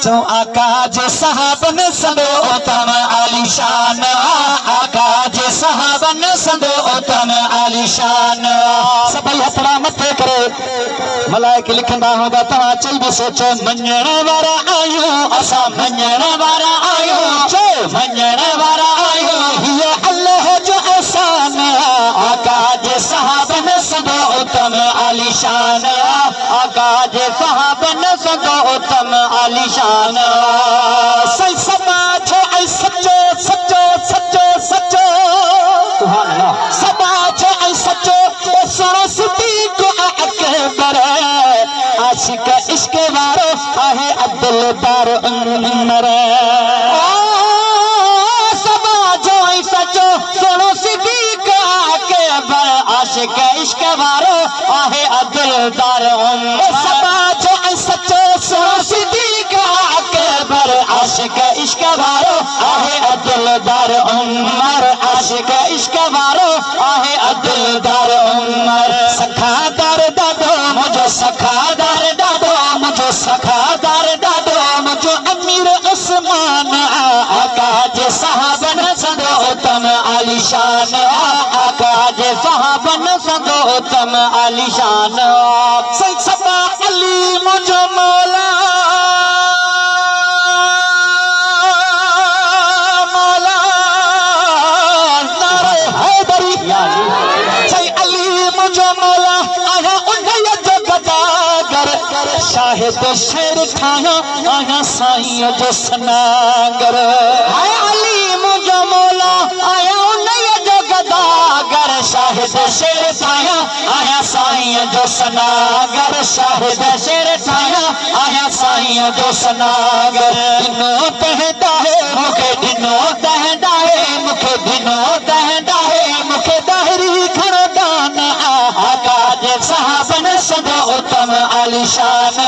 जो आका जे साहबन संदो उत्तम आलिशान आका जे साहबन संदो उत्तम आलिशान सभई हथड़ा मथे करे मलाइक लिखंदा होगा तव्हां चई बि सोचो मञण वारा आहियूं असां मञण वारा आहियूं चो मञण वारा आहियूं हीअ अल्लाह जो एहसान आका जे साहबन संदो उत्तम आलिशान आका जे साहबन संदो उत्तम आलिशान सही समाज ऐं सचो सचो सचो सचो सुभान अल्लाह समाज ऐं सचो सुनो सिद्दीक़ अकबर आशिक इश्क वारो आहे अब्दुल दार उमर समाज ऐं सचो सुनो सिद्दीक़ अकबर आशिक इश्क वारो आहे अब्दुल दार उमर समाज ऐं सचो सुनो सिद्दीक़ अकबर आशिक इश्क वारो आहे अब्दुल दार उमर आशिक इश्क वारो आहे अब्दुल दार उमर सखादार दादो मुझो सखादार दादो मुझो सखादार दादो मुझो अमीर उस्मान आका जे साहबन संदो उत्तम आलिशान आका जे साहबन संदो उत्तम आलिशान सही सभा अली मुझो मौला मौला नारे हैदरी सही अली मुझो मौला आया उन्हईअ जो गदागर शाहिद शेर ठाहियो आया साईं जो सनागर हाय अली मुझो मौला आया उन्हईअ जो गदागर शाहिद शेर ठाहियो आया साईं जो सनागर शाहिद शेर ठाहियो आया साईं जो सनागर दिनो तहदा है मुखे दिनो तहदा है मुखे दिनो तहदा है मुखे दाहरी खड़ो दान आका जे साहबन संदो उत्तम आलिशान